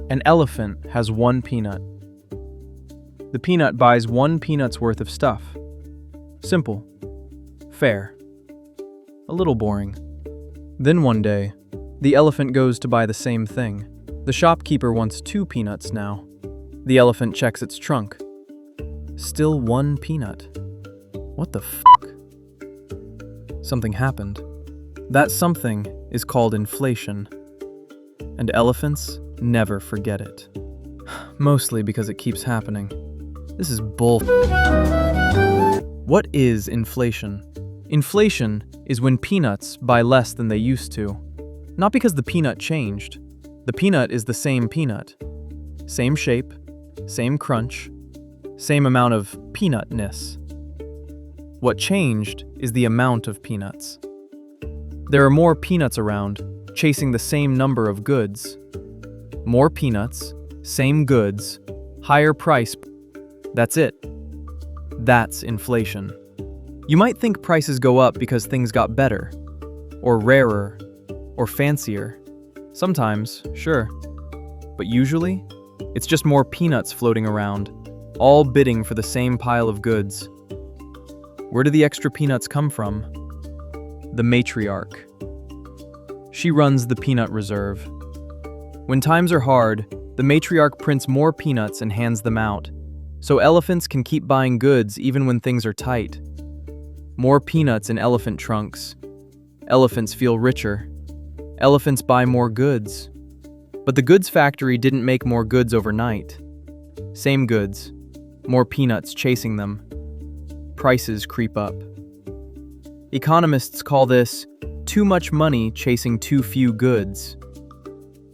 An elephant has one peanut. The peanut buys one peanut's worth of stuff. Simple. Fair. A little boring. Then one day, the elephant goes to buy the same thing. The shopkeeper wants 2 peanuts now. The elephant checks its trunk. Still 1 peanut. What the fuck? Something happened. That something is called inflation. And elephants never forget it. Mostly because it keeps happening. This is bull. What is inflation? Inflation is when peanuts buy less than they used to. Not because the peanut changed. The peanut is the same peanut. Same shape, same crunch, same amount of peanutness. What changed is the amount of peanuts. There are more peanuts around, chasing the same number of goods. More peanuts, same goods, higher price. That's it. That's inflation. You might think prices go up because things got better, or rarer, or fancier. Sometimes, sure. But usually, it's just more peanuts floating around, all bidding for the same pile of goods. Where do the extra peanuts come from? The matriarch. She runs the peanut reserve. When times are hard, the matriarch prints more peanuts and hands them out, so elephants can keep buying goods even when things are tight. More peanuts in elephant trunks. Elephants feel richer. Elephants buy more goods. But the goods factory didn't make more goods overnight. Same goods, more peanuts chasing them. Prices creep up. Economists call this too much money chasing too few goods.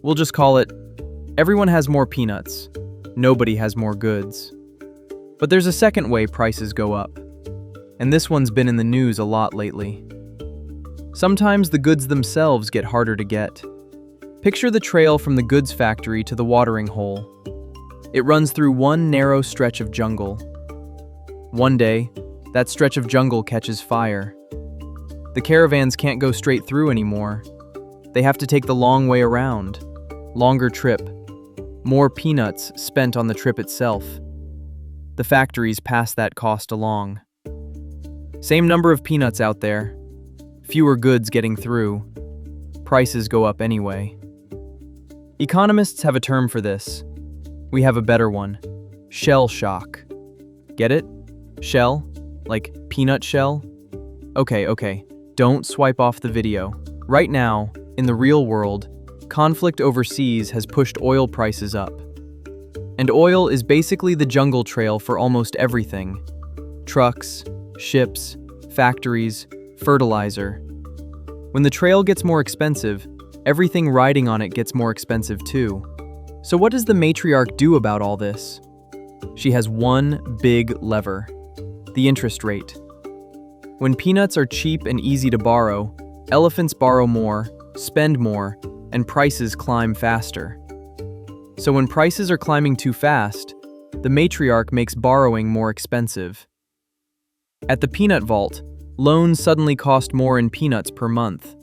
We'll just call it, everyone has more peanuts, nobody has more goods. But there's a second way prices go up, and this one's been in the news a lot lately. Sometimes the goods themselves get harder to get. Picture the trail from the goods factory to the watering hole. It runs through one narrow stretch of jungle. One day, that stretch of jungle catches fire. The caravans can't go straight through anymore. They have to take the long way around. Longer trip. More peanuts spent on the trip itself. The factories pass that cost along. Same number of peanuts out there. Fewer goods getting through. Prices go up anyway. Economists have a term for this. We have a better one. Shell shock. Get it? Shell? Like peanut shell? Okay. Don't swipe off the video. Right now, in the real world, conflict overseas has pushed oil prices up. And oil is basically the jungle trail for almost everything. Trucks, ships, factories, fertilizer. When the trail gets more expensive, everything riding on it gets more expensive too. So what does the matriarch do about all this? She has one big lever: the interest rate. When peanuts are cheap and easy to borrow, elephants borrow more, spend more, and prices climb faster. So when prices are climbing too fast, the matriarch makes borrowing more expensive. At the peanut vault, loans suddenly cost more in peanuts per month.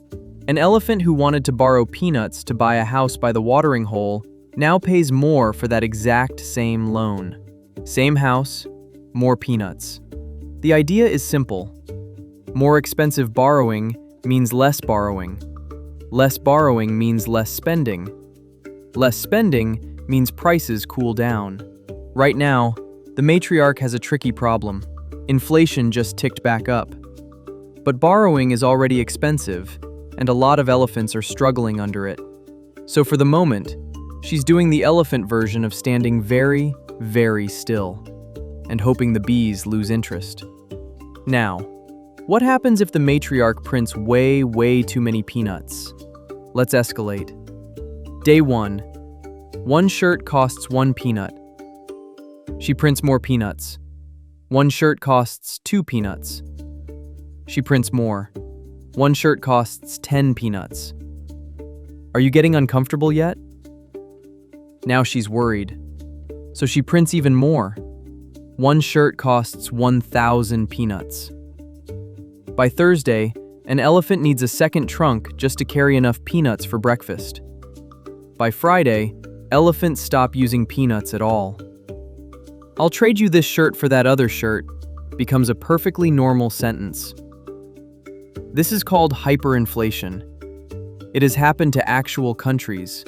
An elephant who wanted to borrow peanuts to buy a house by the watering hole now pays more for that exact same loan. Same house, more peanuts. The idea is simple. More expensive borrowing means less borrowing. Less borrowing means less spending. Less spending means prices cool down. Right now, the matriarch has a tricky problem. Inflation just ticked back up. But borrowing is already expensive, and a lot of elephants are struggling under it. So for the moment, she's doing the elephant version of standing very, very still, and hoping the bees lose interest. Now, what happens if the matriarch prints way too many peanuts? Let's escalate. Day 1. One shirt costs 1 peanut. She prints more peanuts. One shirt costs 2 peanuts. She prints more. One shirt costs 10 peanuts. Are you getting uncomfortable yet? Now she's worried. So she prints even more. One shirt costs 1,000 peanuts. By Thursday, an elephant needs a second trunk just to carry enough peanuts for breakfast. By Friday, Elephants stop using peanuts at all. I'll trade you this shirt for that other shirt becomes a perfectly normal sentence. This is called hyperinflation. It has happened to actual countries,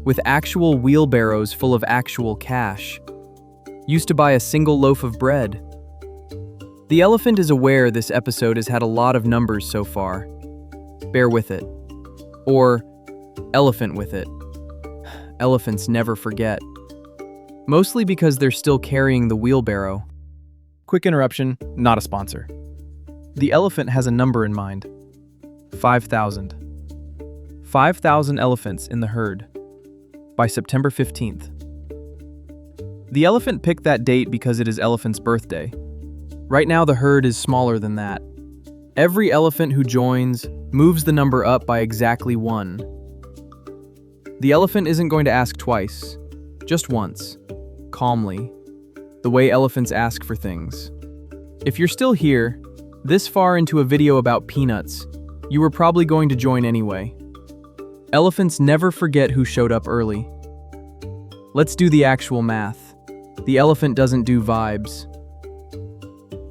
with actual wheelbarrows full of actual cash, used to buy a single loaf of bread. The elephant is aware this episode has had a lot of numbers so far. Bear with it. Or elephant with it. Elephants never forget. Mostly because they're still carrying the wheelbarrow. Quick interruption, not a sponsor. The elephant has a number in mind. 5,000. 5,000 elephants in the herd. By September 15th. The elephant picked that date because it is elephant's birthday. Right now the herd is smaller than that. Every elephant who joins moves the number up by exactly 1. The elephant isn't going to ask twice, just once, calmly, the way elephants ask for things. If you're still here, this far into a video about peanuts, you were probably going to join anyway. Elephants never forget who showed up early. Let's do the actual math. The elephant doesn't do vibes.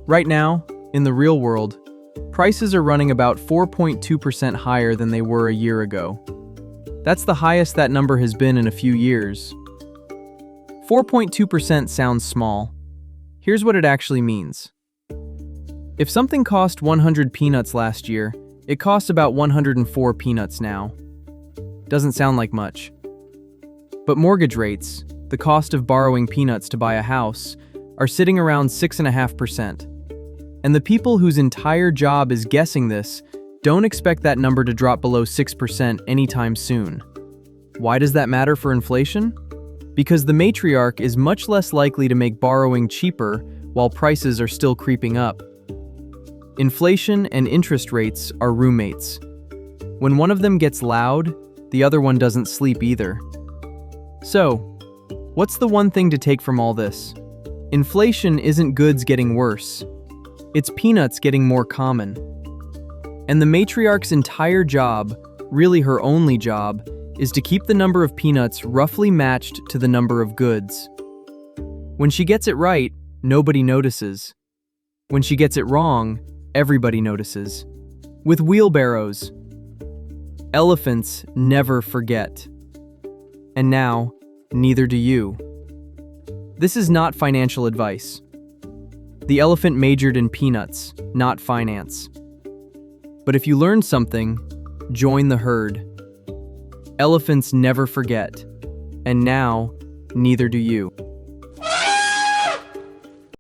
Right now, in the real world, prices are running about 4.2% higher than they were a year ago. That's the highest that number has been in a few years. 4.2% sounds small. Here's what it actually means. If something cost 100 peanuts last year, it costs about 104 peanuts now. Doesn't sound like much. But mortgage rates, the cost of borrowing peanuts to buy a house, are sitting around 6.5%. And the people whose entire job is guessing this don't expect that number to drop below 6% anytime soon. Why does that matter for inflation? Because the matriarch is much less likely to make borrowing cheaper while prices are still creeping up. Inflation and interest rates are roommates. When one of them gets loud, the other one doesn't sleep either. So, what's the one thing to take from all this? Inflation isn't goods getting worse. It's peanuts getting more common. And the matriarch's entire job, really her only job, is to keep the number of peanuts roughly matched to the number of goods. When she gets it right, nobody notices. When she gets it wrong, everybody notices. With wheelbarrows, elephants never forget. And now, neither do you. This is not financial advice. The elephant majored in peanuts, not finance. But if you learned something, join the herd. Elephants never forget. And now, neither do you.